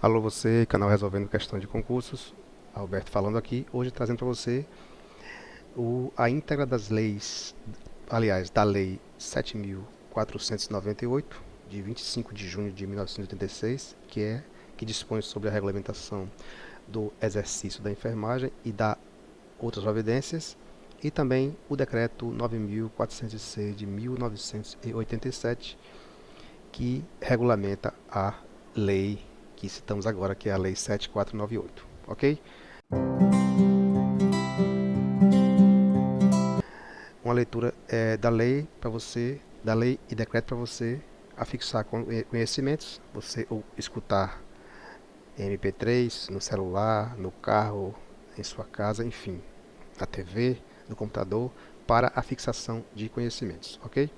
Alô você, canal Resolvendo Questões de Concursos, Alberto falando aqui, hoje trazendo para você a íntegra das leis, aliás, da Lei 7.498, de 25 de junho de 1986, que dispõe sobre a regulamentação do exercício da enfermagem e da outras providências, e também o decreto 9.406 de 1987, que regulamenta a lei que citamos agora, que é a Lei 7.498, ok? Uma leitura da lei para você, da lei e decreto para você afixar conhecimentos, você ou escutar MP3 no celular, no carro, em sua casa, enfim, na TV, no computador, para a fixação de conhecimentos, ok?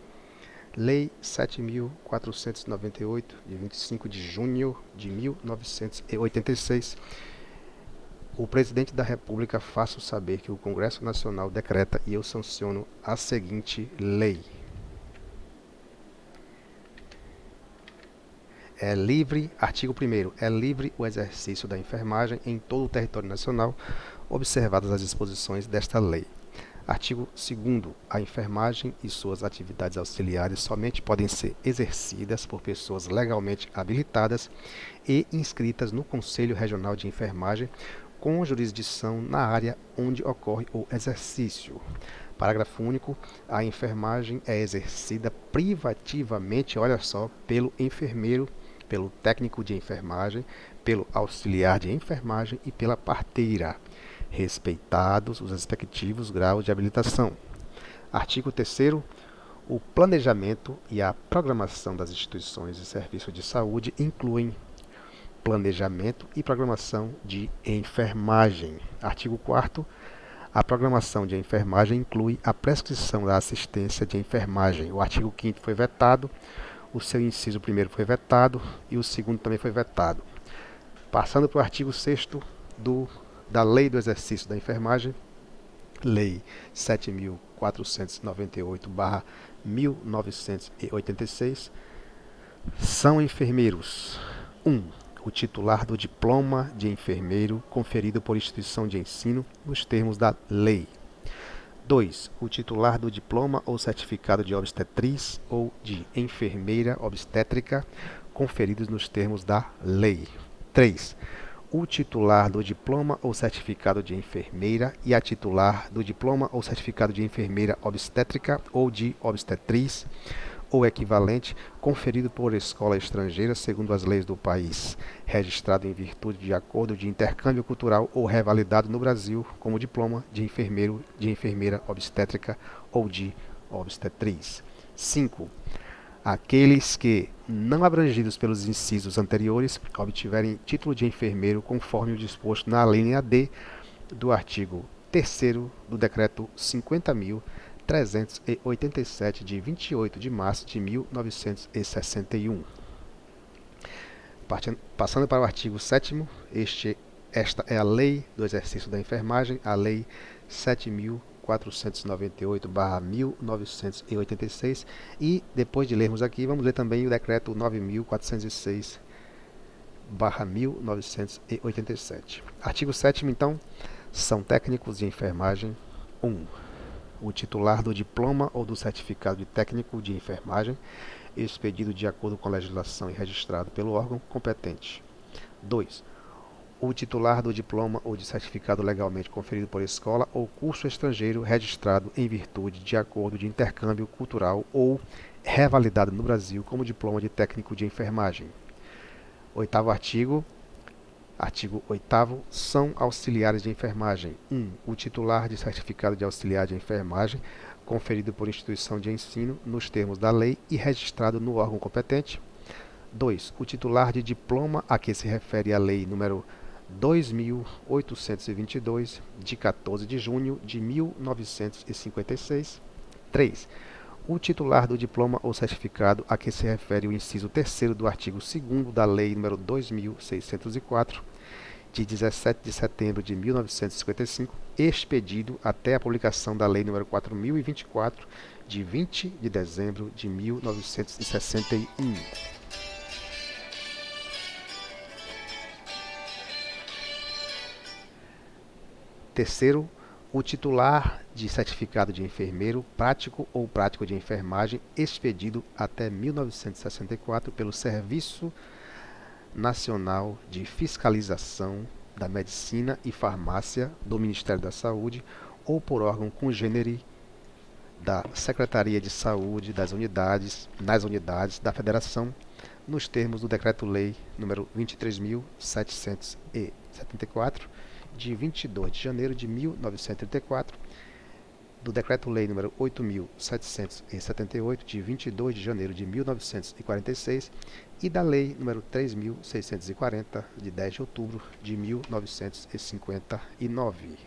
Lei 7.498, de 25 de junho de 1986. O Presidente da República faço saber que o Congresso Nacional decreta e eu sanciono a seguinte lei. É livre, artigo 1º, é livre o exercício da enfermagem em todo o território nacional, observadas as disposições desta lei. Artigo 2º. A enfermagem e suas atividades auxiliares somente podem ser exercidas por pessoas legalmente habilitadas e inscritas no Conselho Regional de Enfermagem com jurisdição na área onde ocorre o exercício. Parágrafo único. A enfermagem é exercida privativamente, olha só, pelo enfermeiro, pelo técnico de enfermagem, pelo auxiliar de enfermagem e pela parteira, respeitados os respectivos graus de habilitação. Artigo 3º. O planejamento e a programação das instituições e serviços de saúde incluem planejamento e programação de enfermagem. Artigo 4º. A programação de enfermagem inclui a prescrição da assistência de enfermagem. O artigo 5º foi vetado, o seu inciso 1º foi vetado e o 2º também foi vetado. Passando para o artigo 6º da Lei do Exercício da Enfermagem, Lei 7.498/1986, são enfermeiros: 1. O titular do diploma de enfermeiro conferido por instituição de ensino nos termos da lei. 2. O titular do diploma ou certificado de obstetriz ou de enfermeira obstétrica conferidos nos termos da lei. 3. O titular do diploma ou certificado de enfermeira e a titular do diploma ou certificado de enfermeira obstétrica ou de obstetriz ou equivalente, conferido por escola estrangeira segundo as leis do país, registrado em virtude de acordo de intercâmbio cultural ou revalidado no Brasil como diploma de enfermeiro, de enfermeira obstétrica ou de obstetriz. 5. Aqueles que, não abrangidos pelos incisos anteriores, obtiverem título de enfermeiro conforme o disposto na linha D do artigo 3º do Decreto 50.387, de 28 de março de 1961. Passando para o artigo 7º, esta é a Lei do Exercício da Enfermagem, a Lei 7.498/1986, e depois de lermos aqui, vamos ler também o Decreto 9.406/1987. Artigo 7º, então, são técnicos de enfermagem: 1. O titular do diploma ou do certificado de técnico de enfermagem, expedido de acordo com a legislação e registrado pelo órgão competente. 2. O titular do diploma ou de certificado legalmente conferido por escola ou curso estrangeiro registrado em virtude de acordo de intercâmbio cultural ou revalidado no Brasil como diploma de técnico de enfermagem. Oitavo artigo. Artigo 8º. São auxiliares de enfermagem: 1. O titular de certificado de auxiliar de enfermagem, conferido por instituição de ensino nos termos da lei e registrado no órgão competente. 2. O titular de diploma a que se refere a lei número 2.822, de 14 de junho de 1956. 3. O titular do diploma ou certificado a que se refere o inciso 3º do artigo 2º da Lei nº 2.604, de 17 de setembro de 1955, expedido até a publicação da Lei nº 4.024, de 20 de dezembro de 1961. Terceiro, o titular de certificado de enfermeiro prático ou prático de enfermagem expedido até 1964 pelo Serviço Nacional de Fiscalização da Medicina e Farmácia do Ministério da Saúde ou por órgão congênere da Secretaria de Saúde nas unidades da Federação, nos termos do Decreto-Lei nº 23.774, de 22 de janeiro de 1934, do Decreto-Lei nº 8.778, de 22 de janeiro de 1946, e da Lei nº 3.640, de 10 de outubro de 1959.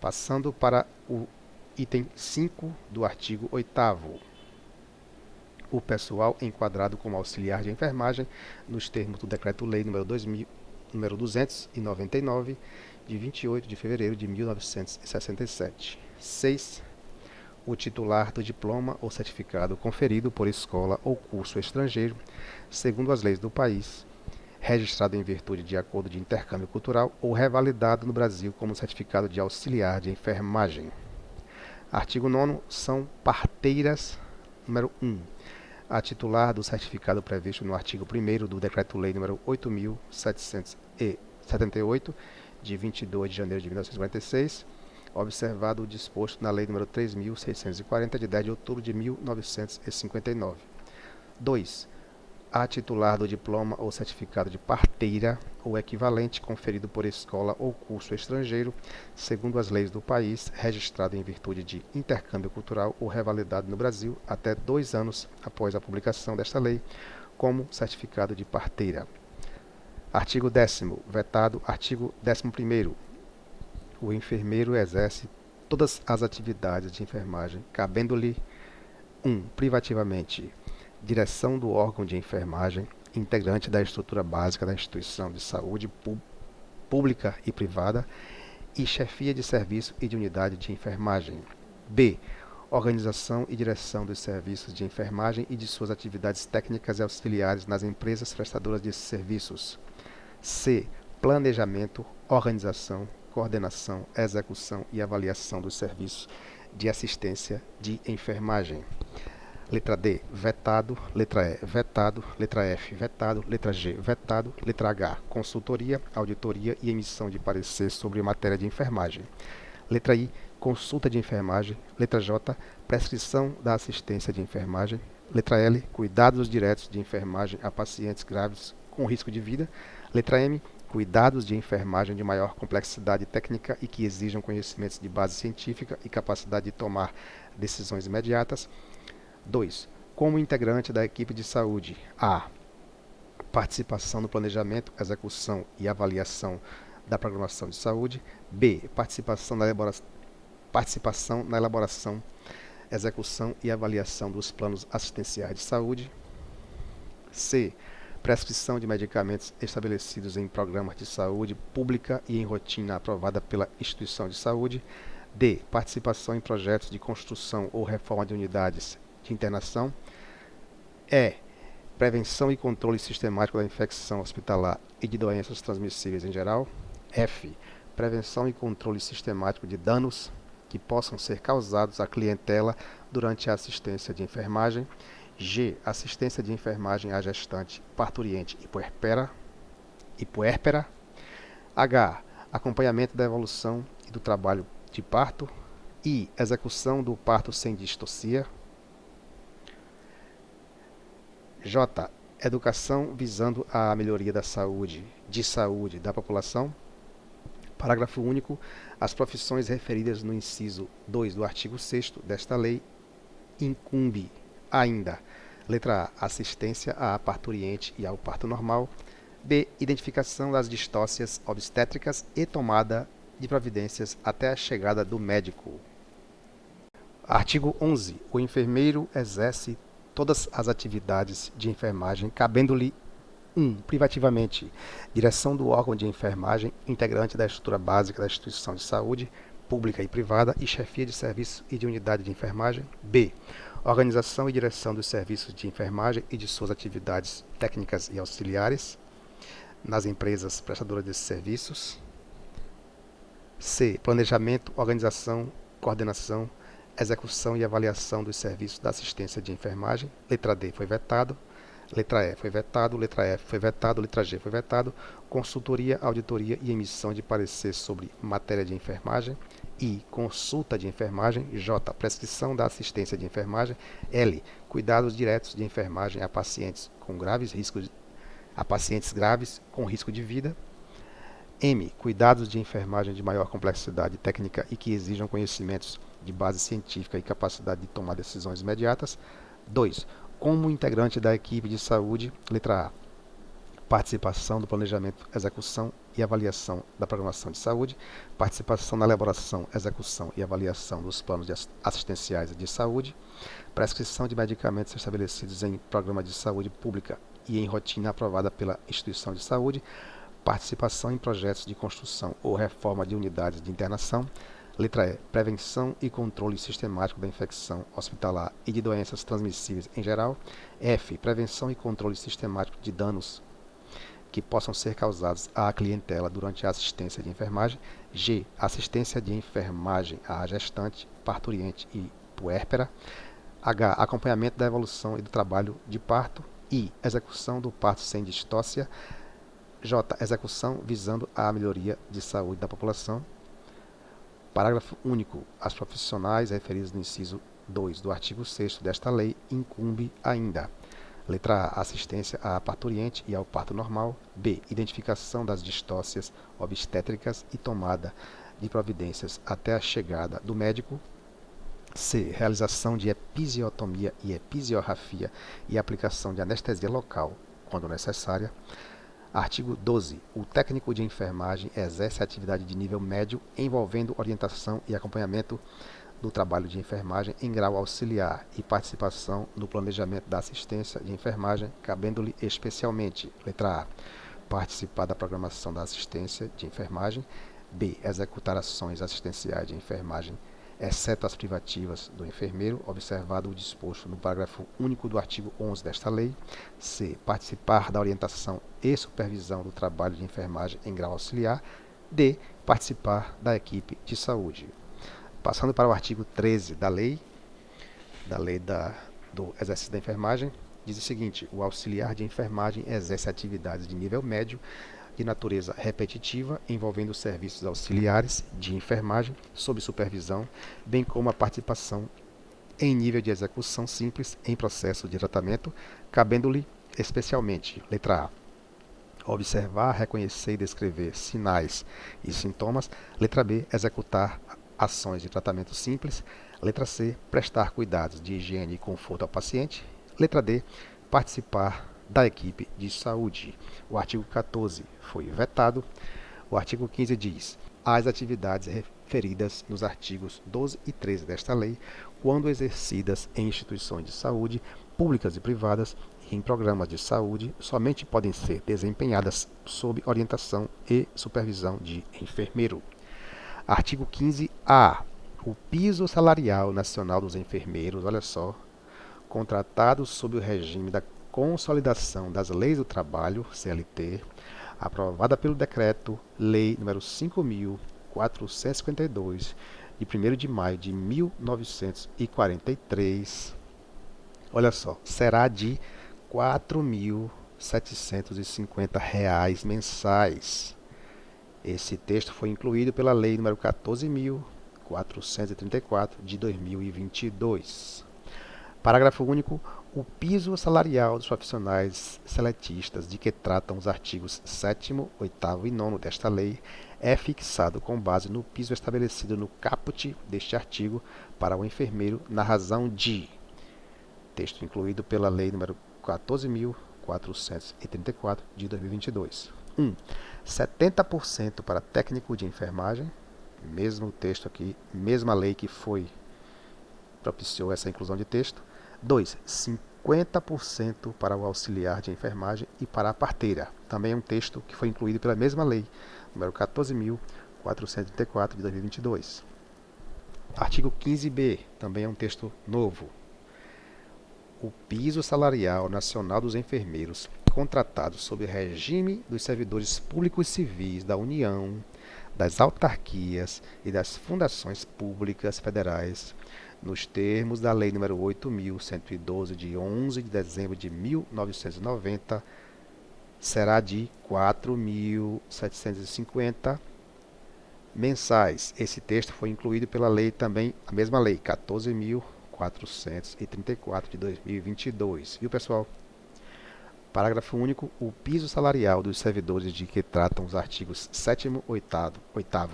Passando para o item 5 do artigo 8º. O pessoal enquadrado como auxiliar de enfermagem, nos termos do Decreto-Lei nº 299, de 28 de fevereiro de 1967. 6. O titular do diploma ou certificado conferido por escola ou curso estrangeiro, segundo as leis do país, registrado em virtude de acordo de intercâmbio cultural ou revalidado no Brasil como certificado de auxiliar de enfermagem. Artigo 9º. São parteiras. Número 1. A titular do certificado previsto no artigo 1º do Decreto-Lei nº 8.778, de 22 de janeiro de 1946, observado o disposto na Lei nº 3.640, de 10 de outubro de 1959. 2. A titular do diploma ou certificado de parteira ou equivalente conferido por escola ou curso estrangeiro, segundo as leis do país, registrado em virtude de intercâmbio cultural ou revalidado no Brasil até 2 anos após a publicação desta lei, como certificado de parteira. Artigo 10º. Vetado. Artigo 11º. O enfermeiro exerce todas as atividades de enfermagem, cabendo-lhe 1. Privativamente, direção do órgão de enfermagem, integrante da estrutura básica da instituição de saúde pública e privada, e chefia de serviço e de unidade de enfermagem. B. Organização e direção dos serviços de enfermagem e de suas atividades técnicas e auxiliares nas empresas prestadoras de serviços. C. Planejamento, organização, coordenação, execução e avaliação dos serviços de assistência de enfermagem. Letra D, vetado. Letra E, vetado. Letra F, vetado. Letra G, vetado. Letra H, consultoria, auditoria e emissão de parecer sobre matéria de enfermagem. Letra I, consulta de enfermagem. Letra J, prescrição da assistência de enfermagem. Letra L, cuidados diretos de enfermagem a pacientes graves com risco de vida. Letra M, cuidados de enfermagem de maior complexidade técnica e que exijam conhecimentos de base científica e capacidade de tomar decisões imediatas. 2. Como integrante da equipe de saúde, a. Participação no planejamento, execução e avaliação da programação de saúde. B. Participação na elaboração, execução e avaliação dos planos assistenciais de saúde. C. Prescrição de medicamentos estabelecidos em programas de saúde pública e em rotina aprovada pela instituição de saúde. D. Participação em projetos de construção ou reforma de unidades de internação. E. Prevenção e controle sistemático da infecção hospitalar e de doenças transmissíveis em geral. F. Prevenção e controle sistemático de danos que possam ser causados à clientela durante a assistência de enfermagem. G. Assistência de enfermagem à gestante, parturiente e puérpera. H. Acompanhamento da evolução e do trabalho de parto. I. Execução do parto sem distocia. J. Educação visando a melhoria da saúde da população. Parágrafo único. As profissões referidas no inciso 2 do artigo 6º desta lei incumbe ainda. Letra A. Assistência à parturiente e ao parto normal. B. Identificação das distócias obstétricas e tomada de providências até a chegada do médico. Artigo 11. O enfermeiro exerce todas as atividades de enfermagem, cabendo-lhe 1. Privativamente, direção do órgão de enfermagem, integrante da estrutura básica da instituição de saúde, pública e privada, e chefia de serviço e de unidade de enfermagem. B. Organização e direção dos serviços de enfermagem e de suas atividades técnicas e auxiliares. nas empresas prestadoras de serviços. C. Planejamento, organização, coordenação, execução e avaliação dos serviços da assistência de enfermagem. Letra D foi vetado. Letra E foi vetado. Letra F foi vetado. Letra G foi vetado. Consultoria, auditoria e emissão de parecer sobre matéria de enfermagem. I. Consulta de enfermagem. J. Prescrição da assistência de enfermagem. L. Cuidados diretos de enfermagem a pacientes com graves riscos, a pacientes graves com risco de vida. M. Cuidados de enfermagem de maior complexidade técnica e que exijam conhecimentos de base científica e capacidade de tomar decisões imediatas. 2. Como integrante da equipe de saúde, letra A. Participação do planejamento, execução e avaliação da programação de saúde. Participação na elaboração, execução e avaliação dos planos assistenciais de saúde. Prescrição de medicamentos estabelecidos em programa de saúde pública e em rotina aprovada pela instituição de saúde. Participação em projetos de construção ou reforma de unidades de internação. Letra E. Prevenção e controle sistemático da infecção hospitalar e de doenças transmissíveis em geral. F. Prevenção e controle sistemático de danos que possam ser causados à clientela durante a assistência de enfermagem. G. Assistência de enfermagem à gestante, parturiente e puérpera. H. Acompanhamento da evolução e do trabalho de parto. I. Execução do parto sem distócia. J. Execução visando a melhoria de saúde da população. Parágrafo único. As profissionais referidas no inciso 2 do artigo 6º desta lei incumbe ainda: letra A. Assistência à parturiente e ao parto normal. B. Identificação das distócias obstétricas e tomada de providências até a chegada do médico. C. Realização de episiotomia e episiorrafia e aplicação de anestesia local, quando necessária. Artigo 12. O técnico de enfermagem exerce atividade de nível médio envolvendo orientação e acompanhamento do trabalho de enfermagem em grau auxiliar e participação no planejamento da assistência de enfermagem, cabendo-lhe especialmente, letra A, participar da programação da assistência de enfermagem. B. Executar ações assistenciais de enfermagem, exceto as privativas do enfermeiro, observado o disposto no parágrafo único do artigo 11 desta lei. C. Participar da orientação e supervisão do trabalho de enfermagem em grau auxiliar. D. Participar da equipe de saúde. Passando para o artigo 13 da lei do exercício da enfermagem, diz o seguinte: o auxiliar de enfermagem exerce atividades de nível médio de natureza repetitiva, envolvendo serviços auxiliares de enfermagem sob supervisão, bem como a participação em nível de execução simples em processo de tratamento, cabendo-lhe especialmente, letra A, observar, reconhecer e descrever sinais e sintomas. Letra B, executar ações de tratamento simples. Letra C, prestar cuidados de higiene e conforto ao paciente. Letra D, participar da equipe de saúde. O artigo 14 foi vetado. O artigo 15 diz: as atividades referidas nos artigos 12 e 13 desta lei, quando exercidas em instituições de saúde, públicas e privadas, e em programas de saúde, somente podem ser desempenhadas sob orientação e supervisão de enfermeiro. Artigo 15-A. O piso salarial nacional dos enfermeiros, olha só, contratados sob o regime da Consolidação das Leis do Trabalho, CLT, aprovada pelo Decreto-Lei nº 5.452, de 1º de maio de 1943, olha só, será de R$ 4.750 mensais. Esse texto foi incluído pela Lei nº 14.434, de 2022. Parágrafo único. O piso salarial dos profissionais seletistas de que tratam os artigos 7º, 8º e 9º desta lei é fixado com base no piso estabelecido no caput deste artigo para o enfermeiro na razão de... Texto incluído pela Lei nº 14.434, de 2022. 1. 70% para técnico de enfermagem, mesmo texto aqui, mesma lei que propiciou essa inclusão de texto. 2. 50% para o auxiliar de enfermagem e para a parteira. Também é um texto que foi incluído pela mesma lei, número 14.434, de 2022. Artigo 15b, também é um texto novo. O piso salarial nacional dos enfermeiros contratados sob o regime dos servidores públicos civis da União, das autarquias e das fundações públicas federais, nos termos da Lei nº 8.112, de 11 de dezembro de 1990, será de 4.750 mensais. Esse texto foi incluído pela lei também, a mesma lei, 14.434 de 2022. Viu, pessoal? Parágrafo único. O piso salarial dos servidores de que tratam os artigos 7º, 8º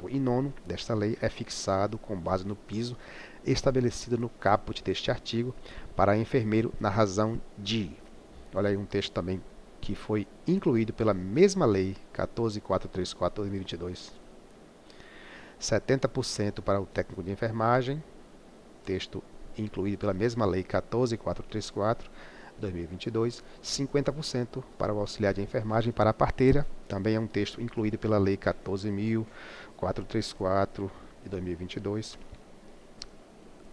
e 9º desta lei é fixado com base no piso estabelecido no caput deste artigo para enfermeiro na razão de... Olha aí um texto também que foi incluído pela mesma lei, 14.434 de 2022. 70% para o técnico de enfermagem, texto incluído pela mesma lei 14.434, 2022, 50% para o auxiliar de enfermagem para a parteira, também é um texto incluído pela lei 14.434, de 2022.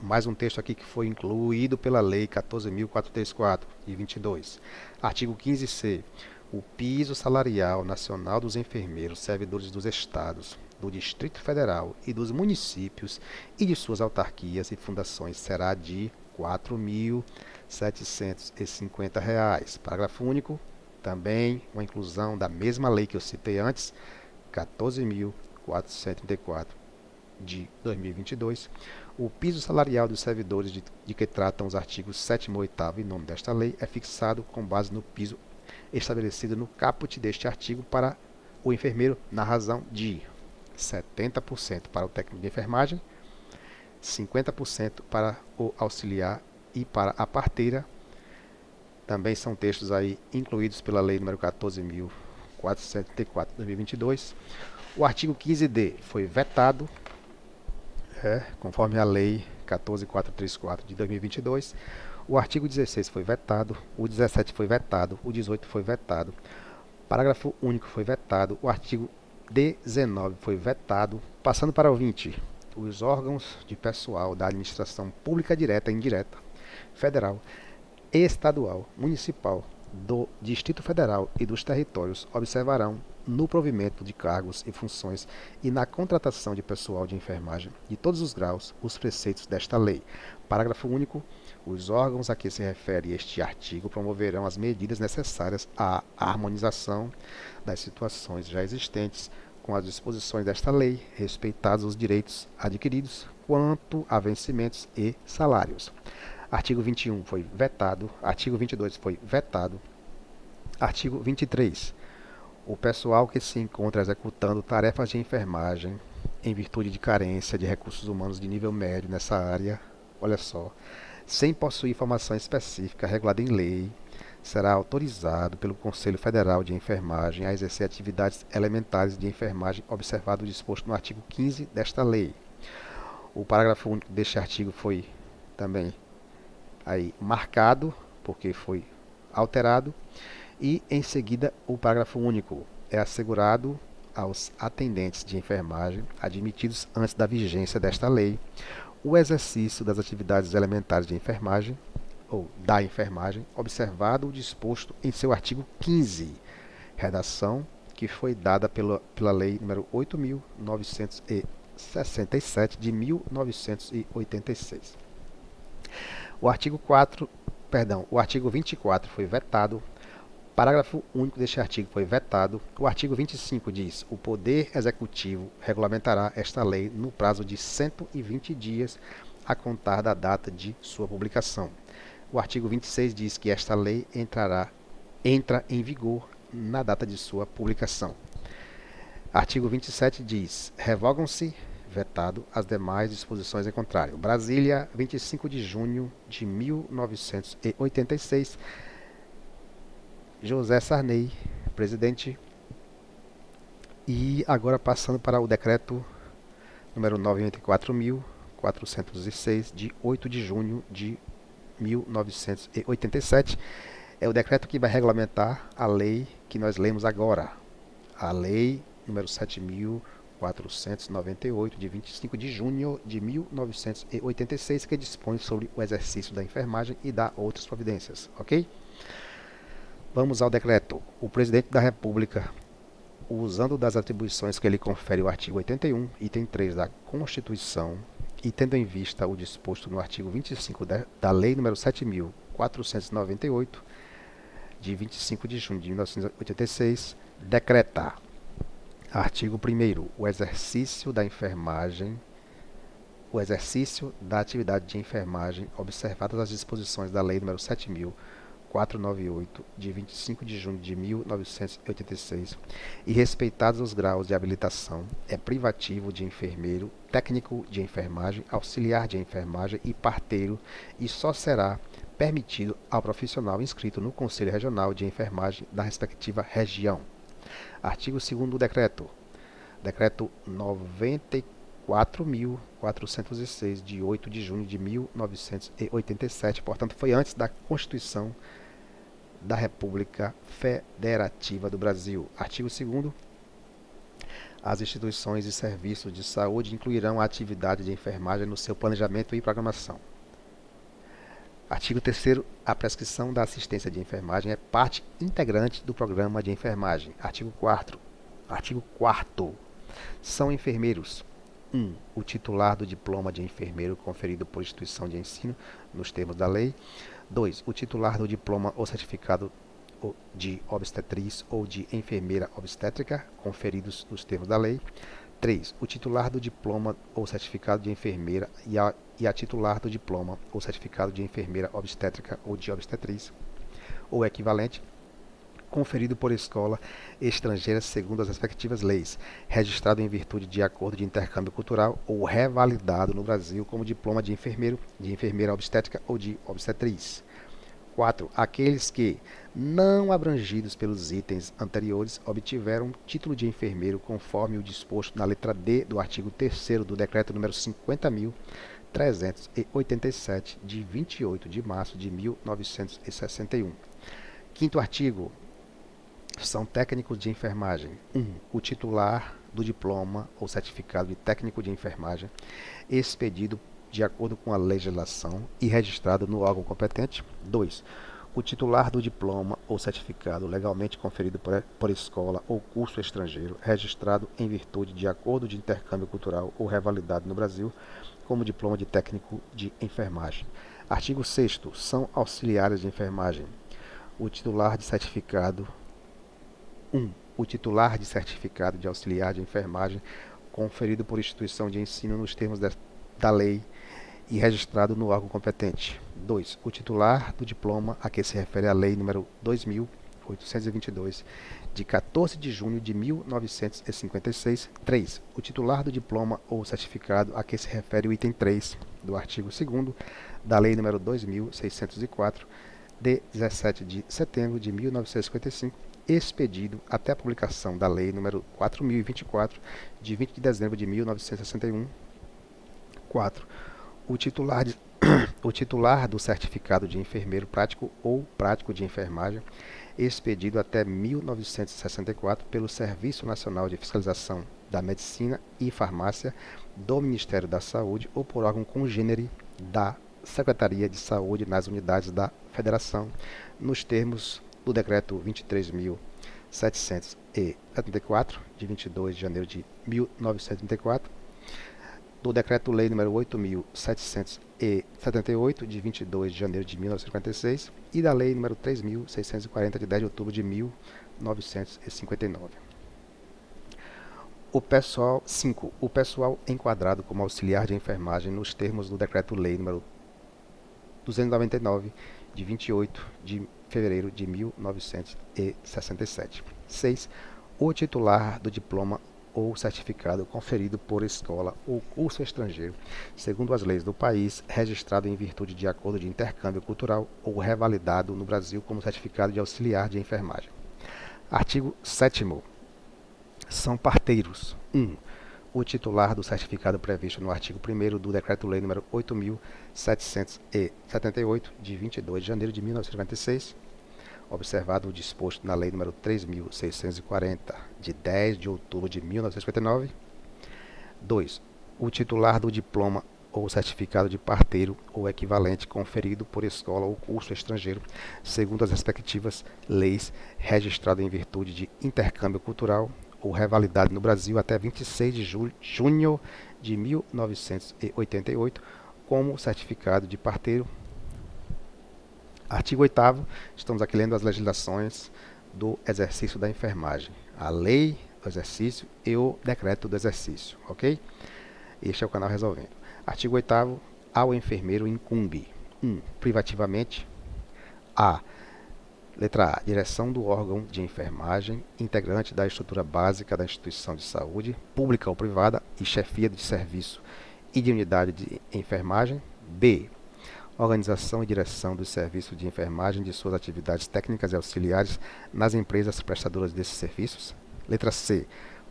Mais um texto aqui que foi incluído pela lei 14.434, de 22. Artigo 15C. O piso salarial nacional dos enfermeiros servidores dos estados, do Distrito Federal e dos municípios e de suas autarquias e fundações será de R$ 4.750. Parágrafo único. Também uma inclusão da mesma lei que eu citei antes, 14.434 de 2022. O piso salarial dos servidores de que tratam os artigos 7º, 8º e 9º desta lei é fixado com base no piso estabelecido no caput deste artigo para o enfermeiro na razão de 70% para o técnico de enfermagem, 50% para o auxiliar e para a parteira. Também são textos aí incluídos pela lei número 14.434 de 2022. O artigo 15D foi vetado, conforme a lei 14.434 de 2022. O artigo 16 foi vetado, o 17 foi vetado, o 18 foi vetado, parágrafo único foi vetado, o artigo 19 foi vetado. Passando para o 20, os órgãos de pessoal da administração pública direta e indireta, federal, estadual, municipal, do Distrito Federal e dos territórios observarão no provimento de cargos e funções e na contratação de pessoal de enfermagem de todos os graus os preceitos desta lei. Parágrafo único. Os órgãos a que se refere este artigo promoverão as medidas necessárias à harmonização das situações já existentes com as disposições desta lei, respeitados os direitos adquiridos quanto a vencimentos e salários. Artigo 21 foi vetado. Artigo 22 foi vetado. Artigo 23. O pessoal que se encontra executando tarefas de enfermagem em virtude de carência de recursos humanos de nível médio nessa área, olha só, sem possuir formação específica regulada em lei, será autorizado pelo Conselho Federal de Enfermagem a exercer atividades elementares de enfermagem, observado o disposto no artigo 15 desta lei. O parágrafo único deste artigo foi também aí marcado, porque foi alterado, e em seguida o parágrafo único é assegurado aos atendentes de enfermagem admitidos antes da vigência desta lei o exercício das atividades elementares de enfermagem ou da enfermagem, observado o disposto em seu artigo 15, redação que foi dada pela lei número 8.967 de 1986. O artigo 24 foi vetado. Parágrafo único deste artigo foi vetado. O artigo 25 diz: o Poder Executivo regulamentará esta lei no prazo de 120 dias a contar da data de sua publicação. O artigo 26 diz que esta lei entra em vigor na data de sua publicação. Artigo 27 diz: revogam-se, vetado, as demais disposições em contrário. Brasília, 25 de junho de 1986. José Sarney, presidente. E agora passando para o decreto número 94.406, de 8 de junho de 1987. É o decreto que vai regulamentar a lei que nós lemos agora. A lei número 7.498, de 25 de junho de 1986, que dispõe sobre o exercício da enfermagem e dá outras providências, ok? Vamos ao decreto. O Presidente da República, usando das atribuições que lhe confere o artigo 81, item 3 da Constituição, e tendo em vista o disposto no artigo 25 da Lei nº 7.498, de 25 de junho de 1986, decreta: artigo 1º, o exercício da atividade de enfermagem, observadas as disposições da Lei nº 7.498, de 25 de junho de 1986, e respeitados os graus de habilitação, é privativo de enfermeiro, técnico de enfermagem, auxiliar de enfermagem e parteiro, e só será permitido ao profissional inscrito no Conselho Regional de Enfermagem da respectiva região. Artigo 2º do decreto. Decreto 94.406, de 8 de junho de 1987, portanto, foi antes da Constituição da República Federativa do Brasil. Artigo 2º. As instituições e serviços de saúde incluirão a atividade de enfermagem no seu planejamento e programação. Artigo 3º. A prescrição da assistência de enfermagem é parte integrante do programa de enfermagem. Artigo 4º. São enfermeiros: 1. O titular do diploma de enfermeiro conferido por instituição de ensino nos termos da lei. 2. O titular do diploma ou certificado de obstetriz ou de enfermeira obstétrica conferidos nos termos da lei. 3. O titular do diploma ou certificado de enfermeira e a titular do diploma ou certificado de enfermeira obstétrica ou de obstetriz, ou equivalente, conferido por escola estrangeira segundo as respectivas leis, registrado em virtude de acordo de intercâmbio cultural ou revalidado no Brasil como diploma de enfermeiro, de enfermeira obstétrica ou de obstetriz. 4. Aqueles que, não abrangidos pelos itens anteriores, obtiveram título de enfermeiro conforme o disposto na letra D do artigo 3º do Decreto nº 50.387, de 28 de março de 1961. Quinto artigo. São técnicos de enfermagem: 1. O titular do diploma ou certificado de técnico de enfermagem, expedido de acordo com a legislação e registrado no órgão competente. 2. O titular do diploma ou certificado legalmente conferido por escola ou curso estrangeiro, registrado em virtude de acordo de intercâmbio cultural ou revalidado no Brasil como diploma de técnico de enfermagem. Artigo 6º. São auxiliares de enfermagem: o titular de certificado 1. O titular de certificado de auxiliar de enfermagem conferido por instituição de ensino nos termos da lei e registrado no órgão competente. 2. O titular do diploma a que se refere a Lei nº 2.822, de 14 de junho de 1956. 3. O titular do diploma ou certificado a que se refere o item 3 do artigo 2º da Lei nº 2.604, de 17 de setembro de 1955, expedido até a publicação da Lei nº 4.024, de 20 de dezembro de 1961. 4. O titular do certificado de enfermeiro prático ou prático de enfermagem, expedido até 1964 pelo Serviço Nacional de Fiscalização da Medicina e Farmácia do Ministério da Saúde ou por órgão congênere da Secretaria de Saúde nas unidades da Federação, nos termos do Decreto 23.774, de 22 de janeiro de 1934, do Decreto-Lei nº 8.778, de 22 de janeiro de 1956, e da Lei nº 3.640, de 10 de outubro de 1959. O pessoal 5. O pessoal enquadrado como auxiliar de enfermagem nos termos do Decreto-Lei nº 299, de 28 de fevereiro de 1967. 6. O titular do diploma ou certificado conferido por escola ou curso estrangeiro, segundo as leis do país, registrado em virtude de acordo de intercâmbio cultural ou revalidado no Brasil como certificado de auxiliar de enfermagem. Artigo 7º. São parteiros: 1. O titular do certificado previsto no artigo 1º do Decreto-Lei nº 8.778, de 22 de janeiro de 1956, observado o disposto na Lei nº 3.640, de 10 de outubro de 1959. 2. O titular do diploma ou certificado de parteiro ou equivalente conferido por escola ou curso estrangeiro, segundo as respectivas leis, registrado em virtude de intercâmbio cultural ou revalidado no Brasil até 26 de junho de 1988, como certificado de parteiro. Artigo 8º, estamos aqui lendo as legislações do exercício da enfermagem, a lei do exercício e o decreto do exercício, ok? Este é o canal Resolvendo. Artigo 8º, ao enfermeiro incumbe: 1. Privativamente. Letra A. Direção do órgão de enfermagem, integrante da estrutura básica da instituição de saúde, pública ou privada, e chefia de serviço e de unidade de enfermagem. B. Organização e direção dos serviços de enfermagem de suas atividades técnicas e auxiliares nas empresas prestadoras desses serviços. Letra C.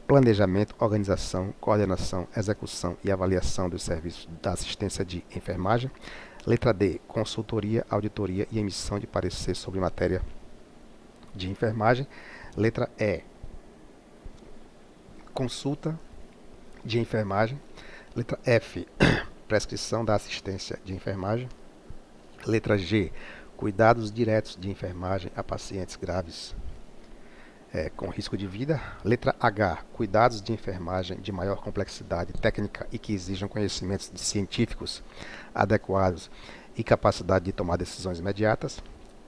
Planejamento, organização, coordenação, execução e avaliação dos serviços da assistência de enfermagem. Letra D. Consultoria, auditoria e emissão de parecer sobre matéria de enfermagem. Letra E. Consulta de enfermagem. Letra F. Prescrição da assistência de enfermagem. Letra G. Cuidados diretos de enfermagem a pacientes graves com risco de vida. Letra H. Cuidados de enfermagem de maior complexidade técnica e que exijam conhecimentos científicos adequados e capacidade de tomar decisões imediatas.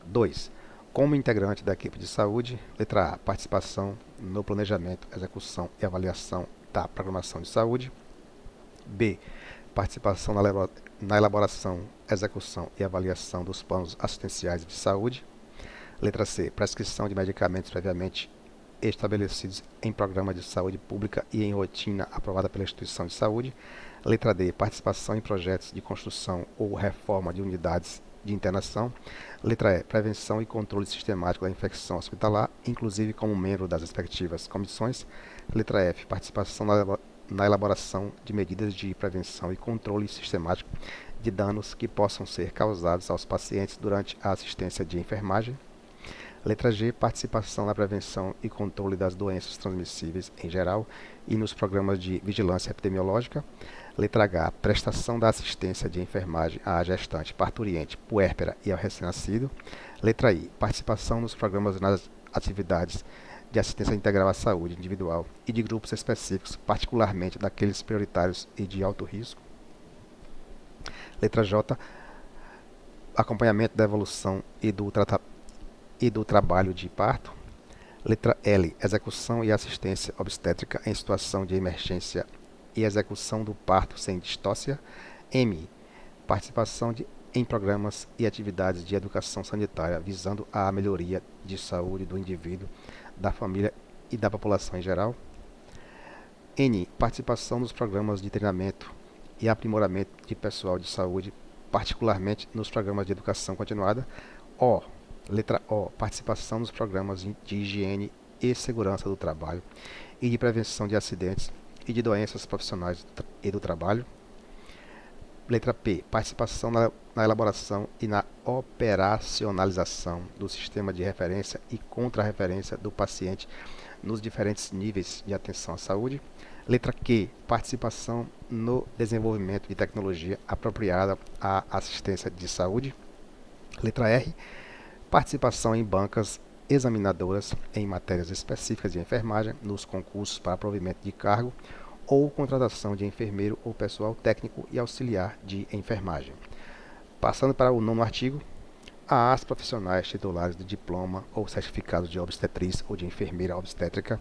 2. Como integrante da equipe de saúde. Letra A. Participação no planejamento, execução e avaliação da programação de saúde. B. Participação na elaboração, execução e avaliação dos planos assistenciais de saúde. Letra C. Prescrição de medicamentos previamente estabelecidos em programa de saúde pública e em rotina aprovada pela instituição de saúde. Letra D. Participação em projetos de construção ou reforma de unidades de internação. Letra E. Prevenção e controle sistemático da infecção hospitalar, inclusive como membro das respectivas comissões. Letra F. Participação na elaboração de medidas de prevenção e controle sistemático de danos que possam ser causados aos pacientes durante a assistência de enfermagem. Letra G. Participação na prevenção e controle das doenças transmissíveis em geral e nos programas de vigilância epidemiológica. Letra H. Prestação da assistência de enfermagem à gestante, parturiente, puérpera e ao recém-nascido. Letra I. Participação nos programas nas atividades de assistência integral à saúde individual e de grupos específicos, particularmente daqueles prioritários e de alto risco. Letra J. Acompanhamento da evolução e do trabalho de parto. Letra L. Execução e assistência obstétrica em situação de emergência e execução do parto sem distócia. M. Participação em programas e atividades de educação sanitária visando a melhoria de saúde do indivíduo, da família e da população em geral. N. Participação nos programas de treinamento e aprimoramento de pessoal de saúde, particularmente nos programas de educação continuada. Letra O. Participação nos programas de higiene e segurança do trabalho e de prevenção de acidentes e de doenças profissionais e do trabalho. Letra P. Participação na elaboração e na operacionalização do sistema de referência e contra-referência do paciente nos diferentes níveis de atenção à saúde. Letra Q. Participação no desenvolvimento de tecnologia apropriada à assistência de saúde. Letra R. Participação em bancas examinadoras em matérias específicas de enfermagem nos concursos para provimento de cargo ou contratação de enfermeiro ou pessoal técnico e auxiliar de enfermagem. Passando para o 9º artigo, as profissionais titulares de diploma ou certificado de obstetriz ou de enfermeira obstétrica,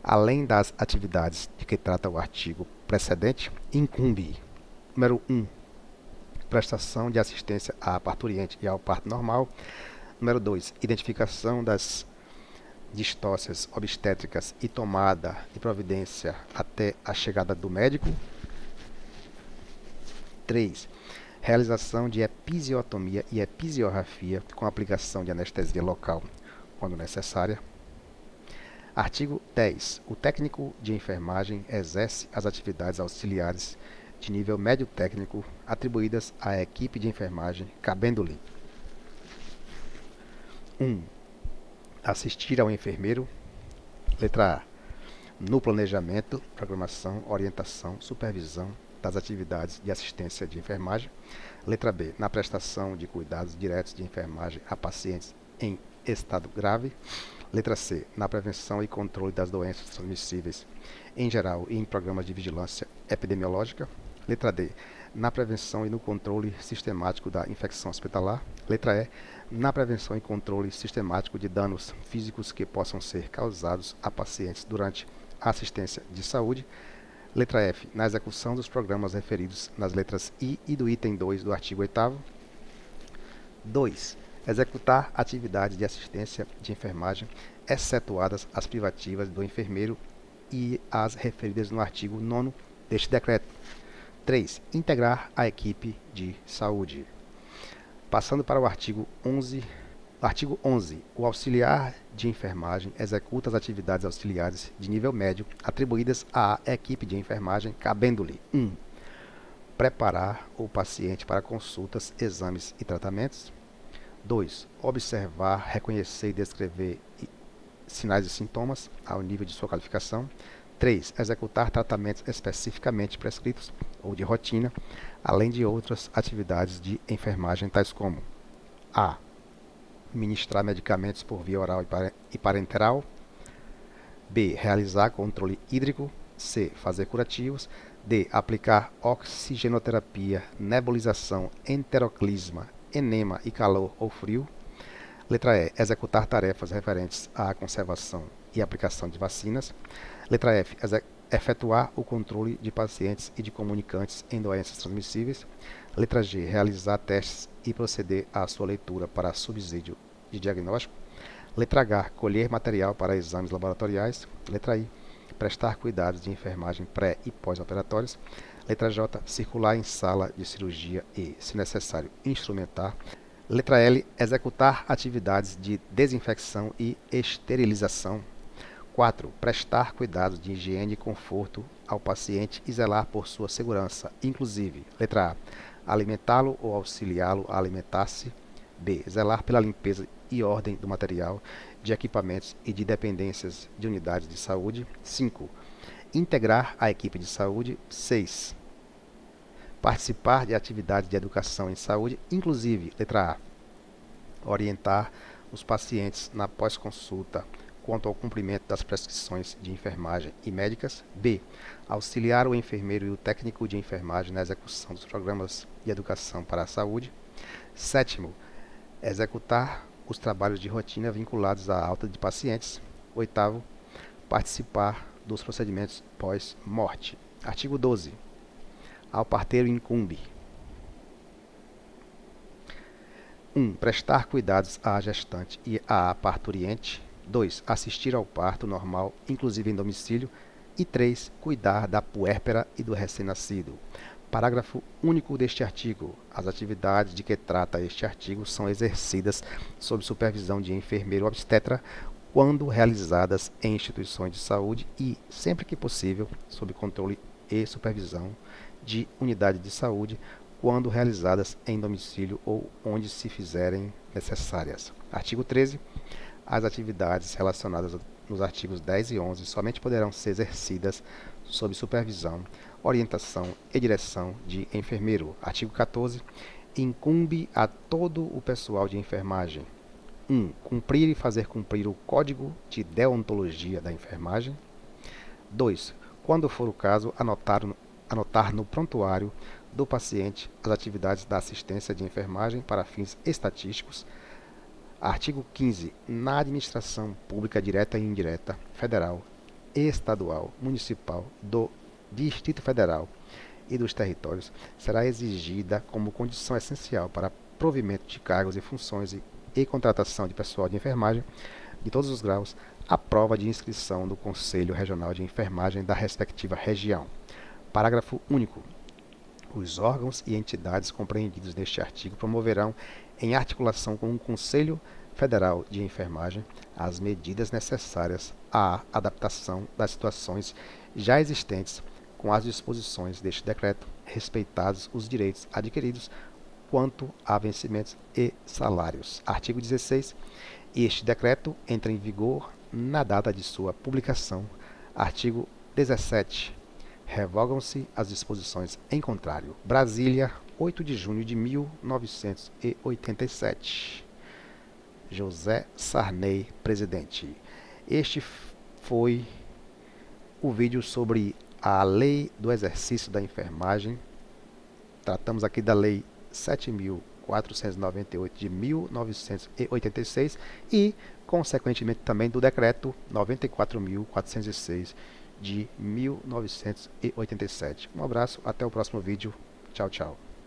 além das atividades de que trata o artigo precedente, incumbe: número 1. Prestação de assistência à parturiente e ao parto normal. Número 2. Identificação das distócias obstétricas e tomada de providência até a chegada do médico. 3. Realização de episiotomia e episiografia com aplicação de anestesia local, quando necessária. Artigo 10. O técnico de enfermagem exerce as atividades auxiliares de nível médio técnico atribuídas à equipe de enfermagem, cabendo-lhe: 1. Assistir ao enfermeiro. Letra A. No planejamento, programação, orientação, supervisão, das atividades de assistência de enfermagem. Letra B, na prestação de cuidados diretos de enfermagem a pacientes em estado grave. Letra C, na prevenção e controle das doenças transmissíveis em geral e em programas de vigilância epidemiológica. Letra D, na prevenção e no controle sistemático da infecção hospitalar. Letra E, na prevenção e controle sistemático de danos físicos que possam ser causados a pacientes durante a assistência de saúde. Letra F, na execução dos programas referidos nas letras I e do item 2 do artigo 8º. 2. Executar atividades de assistência de enfermagem, excetuadas as privativas do enfermeiro e as referidas no artigo 9º deste decreto. 3. Integrar a equipe de saúde. Passando para o artigo 11. Artigo 11. O auxiliar de enfermagem executa as atividades auxiliares de nível médio atribuídas à equipe de enfermagem, cabendo-lhe 1. Preparar o paciente para consultas, exames e tratamentos. 2. Observar, reconhecer e descrever sinais e sintomas ao nível de sua qualificação. 3. Executar tratamentos especificamente prescritos ou de rotina, além de outras atividades de enfermagem, tais como a. Ministrar medicamentos por via oral e parenteral. B. Realizar controle hídrico. C. Fazer curativos. D. Aplicar oxigenoterapia, nebulização, enteroclisma, enema e calor ou frio. Letra E. Executar tarefas referentes à conservação e aplicação de vacinas. Letra F. Efetuar o controle de pacientes e de comunicantes em doenças transmissíveis. Letra G. Realizar testes e proceder à sua leitura para subsídio de diagnóstico. Letra H. Colher material para exames laboratoriais. Letra I. Prestar cuidados de enfermagem pré e pós-operatórios. Letra J. Circular em sala de cirurgia e, se necessário, instrumentar. Letra L. Executar atividades de desinfecção e esterilização. 4. Prestar cuidados de higiene e conforto ao paciente e zelar por sua segurança, inclusive, letra A. Alimentá-lo ou auxiliá-lo a alimentar-se. B. Zelar pela limpeza e ordem do material, de equipamentos e de dependências de unidades de saúde. 5. Integrar a equipe de saúde. 6. Participar de atividades de educação em saúde, inclusive, letra A. Orientar os pacientes na pós-consulta quanto ao cumprimento das prescrições de enfermagem e médicas. B. Auxiliar o enfermeiro e o técnico de enfermagem na execução dos programas de educação para a saúde. 7. Executar os trabalhos de rotina vinculados à alta de pacientes. 8. Participar dos procedimentos pós-morte. Artigo 12. Ao parteiro incumbe: 1. Prestar cuidados à gestante e à parturiente. 2. Assistir ao parto normal, inclusive em domicílio. E 3. Cuidar da puérpera e do recém-nascido. Parágrafo único deste artigo. As atividades de que trata este artigo são exercidas sob supervisão de enfermeiro obstetra quando realizadas em instituições de saúde e, sempre que possível, sob controle e supervisão de unidade de saúde quando realizadas em domicílio ou onde se fizerem necessárias. Artigo 13. As atividades relacionadas nos artigos 10 e 11 somente poderão ser exercidas sob supervisão, orientação e direção de enfermeiro. Artigo 14. Incumbe a todo o pessoal de enfermagem: 1. Cumprir e fazer cumprir o Código de Deontologia da Enfermagem. 2. Quando for o caso, anotar no prontuário do paciente as atividades da assistência de enfermagem para fins estatísticos. Artigo 15. Na administração pública direta e indireta, federal, estadual, municipal, do Distrito Federal e dos territórios, será exigida como condição essencial para provimento de cargos e funções e contratação de pessoal de enfermagem de todos os graus a prova de inscrição do Conselho Regional de Enfermagem da respectiva região. Parágrafo único. Os órgãos e entidades compreendidos neste artigo promoverão, em articulação com o Conselho Federal de Enfermagem, as medidas necessárias à adaptação das situações já existentes com as disposições deste decreto, respeitados os direitos adquiridos quanto a vencimentos e salários. Artigo 16. Este decreto entra em vigor na data de sua publicação. Artigo 17. Revogam-se as disposições em contrário. Brasília, 8 de junho de 1987. José Sarney, presidente. Este foi o vídeo sobre a Lei do Exercício da Enfermagem. Tratamos aqui da Lei 7.498 de 1986 e, consequentemente, também do Decreto 94.406 de 1987. Um abraço, até o próximo vídeo. Tchau, tchau.